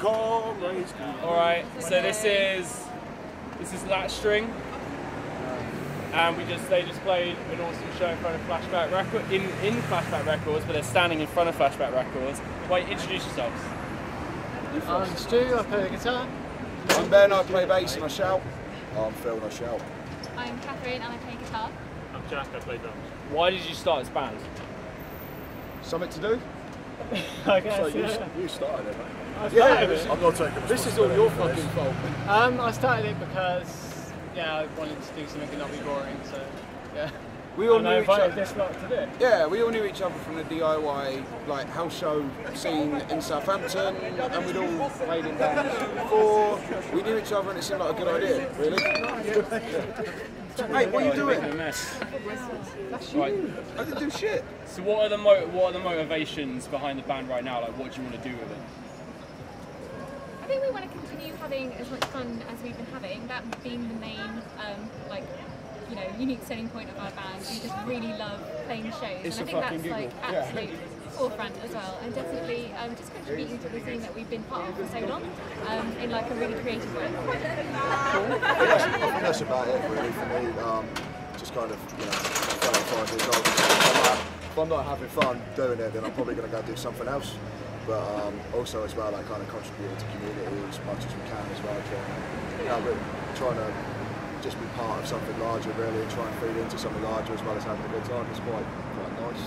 All right, so this is Latchstring, and they just played an awesome show in front of Flashback Records, in Flashback Records, but they're standing in front of Flashback Records. Wait, introduce yourselves. I'm Stu, I play the guitar. I'm Ben, I play bass and I shout. I'm Phil and I shout. I'm Catherine and I play guitar. I'm Jack, I play drums. Why did you start this band? Something to do? I guess, So you started it, mate. I'm not taking This is all your fucking fault. I started it because, I wanted to do something and not be boring, so, yeah. We all knew each other. This lot to do it. Yeah, we all knew each other from the DIY like house show scene in Southampton, and we'd all played in bands before. We knew each other, and it seemed like a good idea, really. Hey, what are you doing? A mess. Right. I didn't do shit. So what are the motivations behind the band right now? Like, what do you want to do with it? I think we want to continue having as much fun as we've been having, that being the main unique selling point of our band. We just really love playing shows, It's and I think that's like absolute forefront as well, and definitely just contributing to the scene that we've been part of for so long in like a really creative way. I think that's about it really for me. Just kind of, 5 years old. If I'm not having fun doing it, then I'm probably going to go do something else. But also as well, like kind of contributing to community as much as we can as well. Trying to just be part of something larger really, and try and feed into something larger as well as having a good time. It's quite nice.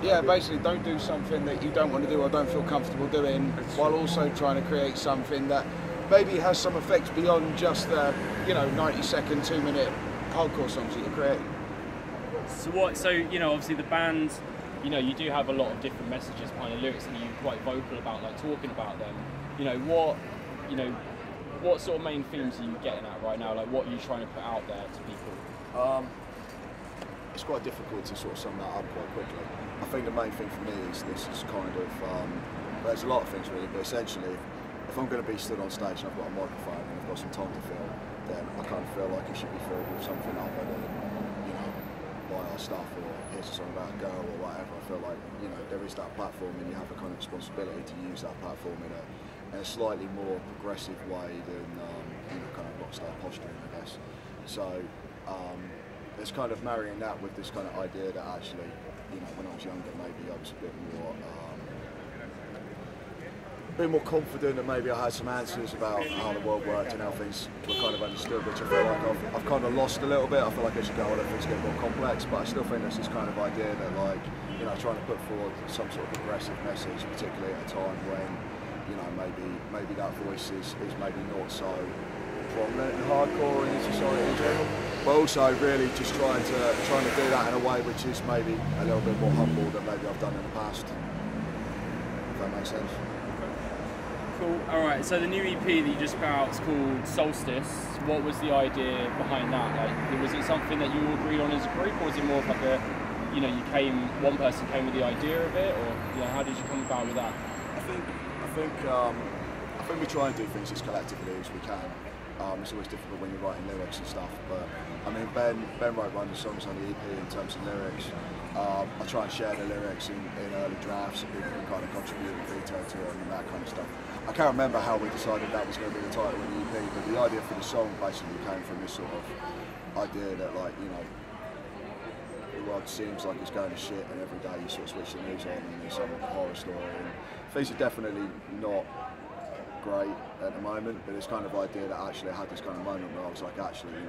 Yeah, basically don't do something that you don't want to do or don't feel comfortable doing, while also trying to create something that maybe has some effects beyond just the 90-second, 2-minute hardcore songs that you're creating. So obviously the band, you do have a lot of different messages behind the lyrics, and you're quite vocal about like talking about them. What sort of main themes are you getting at right now? Like, what are you trying to put out there to people? It's quite difficult to sort of sum that up quite quickly. I think the main thing for me is this is kind of, there's a lot of things really, but essentially, if I'm going to be stood on stage and I've got a microphone and I've got some time to fill, then I kind of feel like it should be filled with something other than, buy our stuff or here's a song about a girl or whatever. I feel like, there is that platform and you have a kind of responsibility to use that platform in a slightly more progressive way than kind of rockstar posturing, I guess. So it's kind of marrying that with this kind of idea that actually, when I was younger, maybe I was a bit more confident, and maybe I had some answers about how the world worked and how things were kind of understood, which I feel like I've kind of lost a little bit. I feel like as you go on, things get more complex, but I still think there's this kind of idea that, like, trying to put forward some sort of progressive message, particularly at a time when maybe that voice is maybe not so prominent and hardcore in society in general, but also really just trying to do that in a way which is maybe a little bit more humble than maybe I've done in the past. If that makes sense. Cool. All right. So the new EP that you just put out is called Solstice. What was the idea behind that? Like, was it something that you all agreed on as a group, or was it more of like a, one person came with the idea of it, or how did you come about with that? I think we try and do things as collectively as we can. It's always difficult when you're writing lyrics and stuff, but I mean, Ben wrote one of the songs on the EP in terms of lyrics. I try and share the lyrics in early drafts so people can kind of contribute and veto to it and that kind of stuff. I can't remember how we decided that was going to be the title of the EP, but the idea for the song basically came from this sort of idea that, like, the world seems like it's going to shit, and every day you sort of switch the news on and there's some horror story, and things are definitely not great at the moment, but this kind of idea that actually I had this kind of moment where I was like, actually,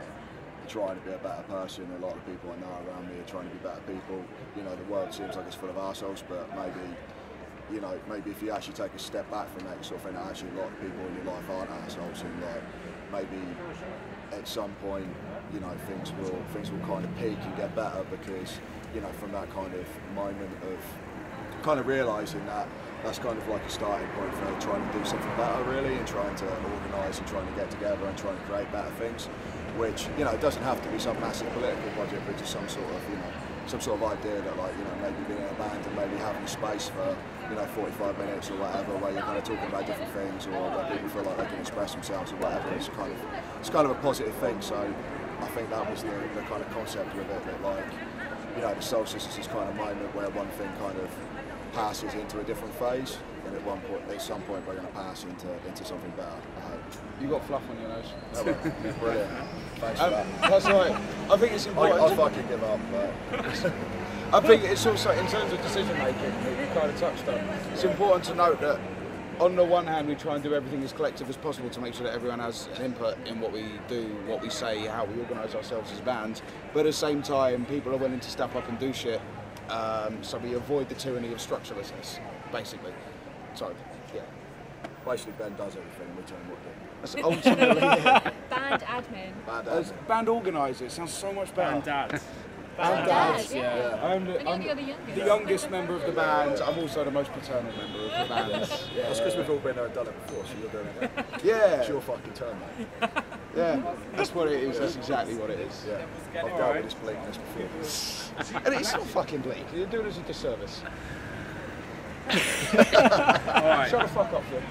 trying to be a better person. A lot of people I know around me are trying to be better people. The world seems like it's full of arseholes, but maybe if you actually take a step back from that, you sort of think that actually a lot of people in your life aren't arseholes, and like maybe at some point, things will kind of peak and get better, because from that kind of moment of kind of realising that that's kind of like a starting point for trying to do something better really, and trying to organise and trying to get together and trying to create better things, which it doesn't have to be some massive political project, but just some sort of idea that, like, maybe being in a band and maybe having space for 45 minutes or whatever, where you're kind of talking about different things, or where people feel like they can express themselves or whatever. It's kind of a positive thing. So I think that was the kind of concept with it, that, like, the solstice is this kind of moment where one thing kind of passes into a different phase, and at some point, we're going to pass into something better. I hope. You got fluff on your nose. Oh, well, brilliant. Thanks for that. That's right. I think it's important. I'll fucking give up, but. I think it's also, in terms of decision making, that you kind of touched on, it's important to note that on the one hand we try and do everything as collective as possible to make sure that everyone has an input in what we do, what we say, how we organise ourselves as a band, but at the same time people are willing to step up and do shit, so we avoid the tyranny of structurelessness, basically. So, yeah. Basically Ben does everything, we tell him what to do. That's ultimately it. Band admin. As band organiser, it sounds so much better. And dad. Band dad, yeah. I'm And you're the the youngest member of the band. I'm also the most paternal member of the band. Yeah, That's because we've all been there and done it before, so you're doing it. yeah, It's your fucking turn, mate. yeah. That's what it is. That's exactly what it is. Yeah. I've dealt with this bleakness before. And it's not fucking bleak. You're doing us a disservice. Alright, Shut the fuck up, Phil.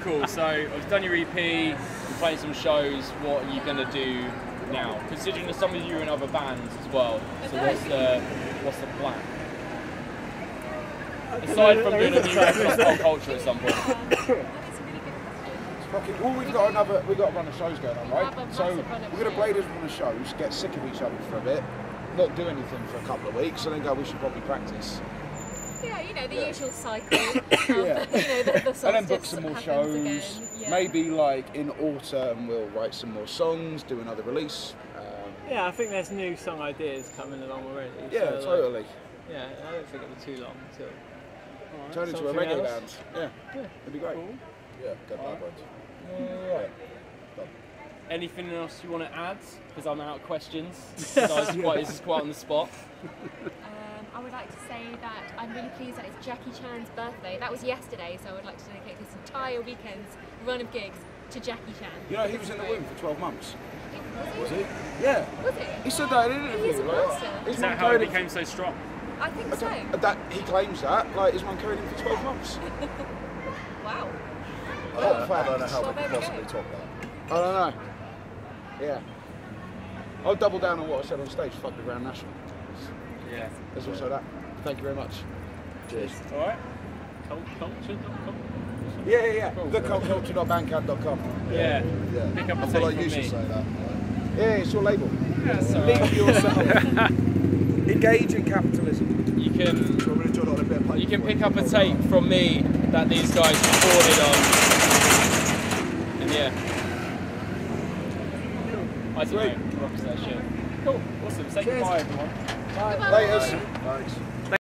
cool. So I've done your EP, you're playing some shows. What are you going to do now? Considering that some of you are in other bands as well. So what's the plan? Aside from doing a new record on pop culture at some point. That is a really good question. Fucking, well, we've got a run of shows going on, We have a right? So massive run of we're gonna shows. play this run of shows, get sick of each other for a bit, not do anything for a couple of weeks, and then go. We should probably practice. Yeah, you know, the usual cycle. Yeah. You know, the And then book solstice some more happens shows. again. Yeah. Maybe like in autumn we'll write some more songs, do another release. Yeah, I think there's new song ideas coming along already. Yeah, so, totally. Yeah, I don't think it'll be too long until. Turn into a Something reggae else? band. Yeah, it'd be great. Yeah, go backwards. Yeah. Anything else you want to add? Because I'm out of questions. So this is quite on the spot. I would like to say that I'm really pleased that it's Jackie Chan's birthday. That was yesterday, so I would like to dedicate this entire weekend's run of gigs to Jackie Chan. You know, he was in the womb for 12 months. Was he? Yeah. Was he? He said that in an interview. He's a like, monster. his Is mum that how it carried him became so strong? I think so. That he claims that, like his mum carried him for 12 months. Wow. I don't know Facts. how Well, we there could we possibly go. top that. I don't know. Yeah. I'll double down on what I said on stage. Fuck the Grand National. Yeah. There's also that. Thank you very much. Cheers. Alright. Culture.com. Yeah. Theculture.bandcamp.com. Yeah. Yeah. Pick up a I tape feel like from you should me. say that. Yeah, it's your label. Yeah, so Link yourself. Engage in capitalism. you can Do you want me to jot on a bit of paper? you can pick up a tape from me that these guys recorded on. And yeah. I don't know. Rocks that shit. Cool. Awesome. Say goodbye, everyone. Laters. Thanks.